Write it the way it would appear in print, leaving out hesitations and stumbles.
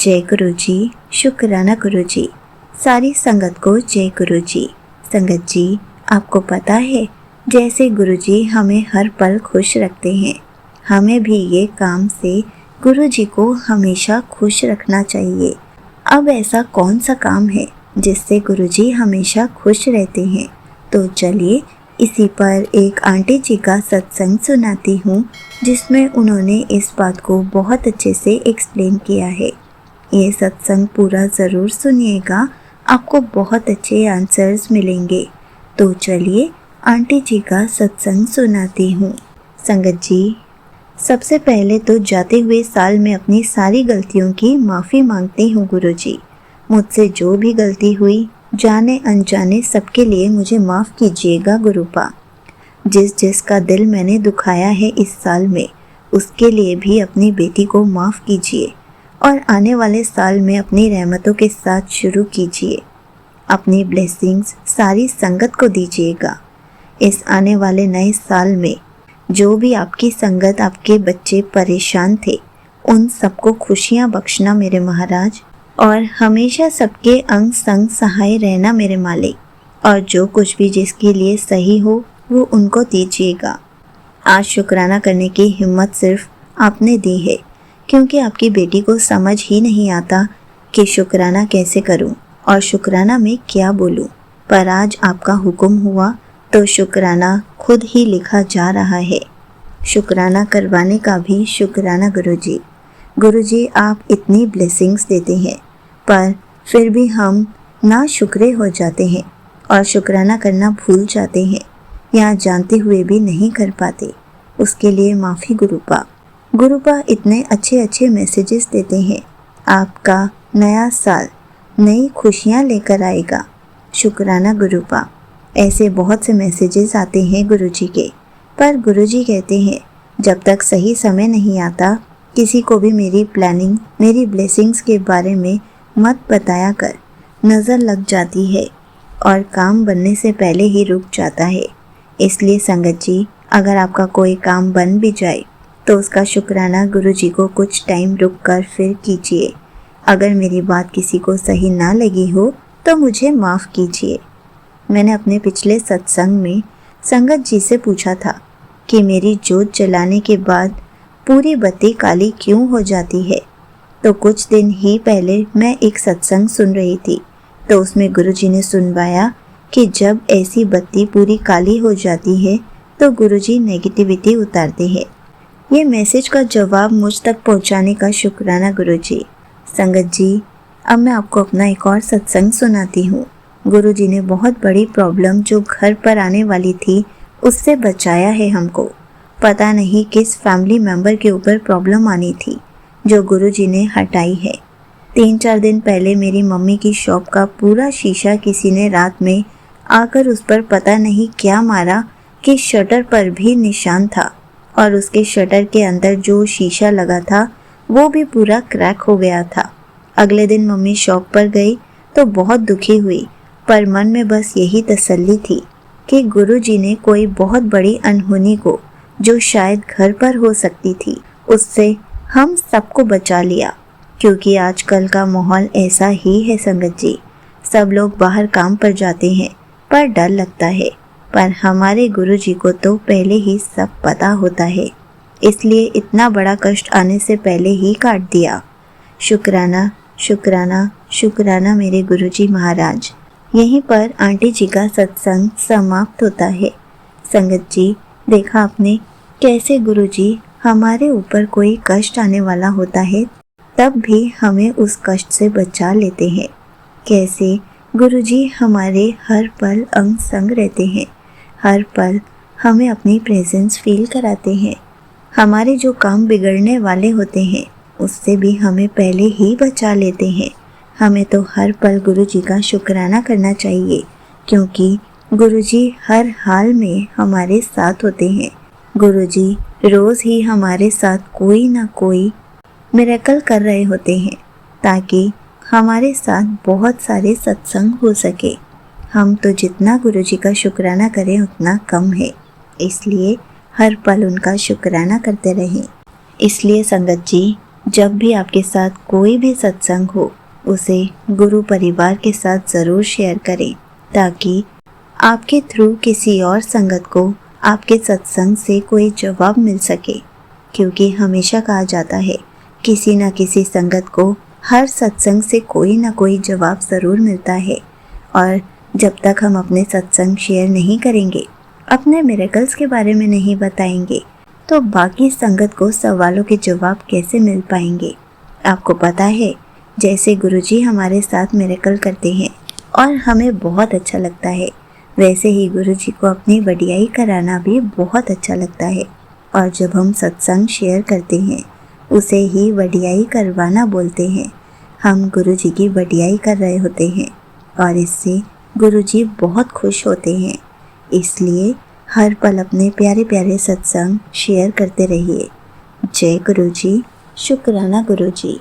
जय गुरु जी। शुक्राना गुरु जी। सारी संगत को जय गुरु जी। संगत जी, आपको पता है, जैसे गुरु जी हमें हर पल खुश रखते हैं, हमें भी ये काम से गुरु जी को हमेशा खुश रखना चाहिए। अब ऐसा कौन सा काम है जिससे गुरु जी हमेशा खुश रहते हैं? तो चलिए इसी पर एक आंटी जी का सत्संग सुनाती हूँ, जिसमें उन्होंने इस बात को बहुत अच्छे से एक्सप्लेन किया है। ये सत्संग पूरा ज़रूर सुनिएगा, आपको बहुत अच्छे आंसर्स मिलेंगे। तो चलिए आंटी जी का सत्संग सुनाती हूँ। संगत जी, सबसे पहले तो जाते हुए साल में अपनी सारी गलतियों की माफ़ी मांगती हूँ गुरु जी। मुझसे जो भी गलती हुई, जाने अनजाने सबके लिए मुझे माफ़ कीजिएगा गुरुपा। जिस का दिल मैंने दुखाया है इस साल में, उसके लिए भी अपनी बेटी को माफ़ कीजिए और आने वाले साल में अपनी रहमतों के साथ शुरू कीजिए। अपनी ब्लेसिंग्स सारी संगत को दीजिएगा। इस आने वाले नए साल में जो भी आपकी संगत, आपके बच्चे परेशान थे, उन सबको खुशियाँ बख्शना मेरे महाराज, और हमेशा सबके अंग संग सहाय रहना मेरे मालिक। और जो कुछ भी जिसके लिए सही हो वो उनको दीजिएगा। आज शुक्राना करने की हिम्मत सिर्फ आपने दी है, क्योंकि आपकी बेटी को समझ ही नहीं आता कि शुक्राना कैसे करूं और शुक्राना में क्या बोलूं। पर आज आपका हुक्म हुआ तो शुक्राना खुद ही लिखा जा रहा है। शुक्राना करवाने का भी शुक्राना गुरुजी। गुरुजी, आप इतनी ब्लेसिंग्स देते हैं, पर फिर भी हम ना शुक्रे हो जाते हैं और शुक्राना करना भूल जाते हैं, या जानते हुए भी नहीं कर पाते। उसके लिए माफ़ी गुरुपा। गुरुपा इतने अच्छे अच्छे मैसेजेस देते हैं। आपका नया साल नई खुशियाँ लेकर आएगा। शुक्राना गुरुपा। ऐसे बहुत से मैसेजेस आते हैं गुरुजी के, पर गुरुजी कहते हैं जब तक सही समय नहीं आता, किसी को भी मेरी प्लानिंग, मेरी ब्लेसिंग्स के बारे में मत बताया कर। नज़र लग जाती है और काम बनने से पहले ही रुक जाता है। इसलिए संगत जी, अगर आपका कोई काम बन भी जाए तो उसका शुक्राना गुरुजी को कुछ टाइम रुक कर फिर कीजिए। अगर मेरी बात किसी को सही ना लगी हो तो मुझे माफ़ कीजिए। मैंने अपने पिछले सत्संग में संगत जी से पूछा था कि मेरी जोत जलाने के बाद पूरी बत्ती काली क्यों हो जाती है। तो कुछ दिन ही पहले मैं एक सत्संग सुन रही थी, तो उसमें गुरुजी ने सुनवाया कि जब ऐसी बत्ती पूरी काली हो जाती है तो गुरुजी नेगेटिविटी उतारते हैं। ये मैसेज का जवाब मुझ तक पहुंचाने का शुक्राना गुरुजी। संगत जी, अब मैं आपको अपना एक और सत्संग सुनाती हूँ। गुरुजी ने बहुत बड़ी प्रॉब्लम जो घर पर आने वाली थी, उससे बचाया है हमको। पता नहीं किस फैमिली मेंबर के ऊपर प्रॉब्लम आनी थी जो गुरुजी ने हटाई है। 3-4 दिन पहले मेरी मम्मी की शॉप का पूरा शीशा किसी ने रात में आकर उस पर पता नहीं क्या मारा कि शटर पर भी निशान था, और उसके शटर के अंदर जो शीशा लगा था वो भी पूरा क्रैक हो गया था। अगले दिन मम्मी शॉप पर गई तो बहुत दुखी हुई, पर मन में बस यही तसल्ली थी कि गुरुजी ने कोई बहुत बड़ी अनहोनी को, जो शायद घर पर हो सकती थी, उससे हम सबको बचा लिया। क्योंकि आजकल का माहौल ऐसा ही है संगत जी, सब लोग बाहर काम पर जाते हैं पर डर लगता है, पर हमारे गुरुजी को तो पहले ही सब पता होता है, इसलिए इतना बड़ा कष्ट आने से पहले ही काट दिया। शुक्राना शुक्राना शुक्राना मेरे गुरुजी महाराज। यहीं पर आंटी जी का सत्संग समाप्त होता है। संगत जी, देखा आपने कैसे गुरुजी हमारे ऊपर कोई कष्ट आने वाला होता है तब भी हमें उस कष्ट से बचा लेते हैं। कैसे गुरुजी हमारे हर पल अंग संग रहते हैं, हर पल हमें अपनी प्रेजेंस फील कराते हैं। हमारे जो काम बिगड़ने वाले होते हैं उससे भी हमें पहले ही बचा लेते हैं। हमें तो हर पल गुरुजी का शुक्राना करना चाहिए, क्योंकि गुरुजी हर हाल में हमारे साथ होते हैं। गुरुजी रोज़ ही हमारे साथ कोई ना कोई मिरेकल कर रहे होते हैं, ताकि हमारे साथ बहुत सारे सत्संग हो सके। हम तो जितना गुरुजी का शुक्राना करें उतना कम है, इसलिए हर पल उनका शुक्राना करते रहें। इसलिए संगत जी, जब भी आपके साथ कोई भी सत्संग हो उसे गुरु परिवार के साथ ज़रूर शेयर करें, ताकि आपके थ्रू किसी और संगत को आपके सत्संग से कोई जवाब मिल सके। क्योंकि हमेशा कहा जाता है किसी न किसी संगत को हर सत्संग से कोई ना कोई जवाब ज़रूर मिलता है। और जब तक हम अपने सत्संग शेयर नहीं करेंगे, अपने मिरेकल्स के बारे में नहीं बताएंगे, तो बाकी संगत को सवालों के जवाब कैसे मिल पाएंगे। आपको पता है, जैसे गुरुजी हमारे साथ मिरेकल करते हैं और हमें बहुत अच्छा लगता है, वैसे ही गुरुजी को अपनी वडियाई कराना भी बहुत अच्छा लगता है। और जब हम सत्संग शेयर करते हैं, उसे ही वडियाई करवाना बोलते हैं। हम गुरुजी की वडियाई कर रहे होते हैं और इससे गुरुजी बहुत खुश होते हैं। इसलिए हर पल अपने प्यारे प्यारे सत्संग शेयर करते रहिए। जय गुरुजी। शुक्राना गुरुजी।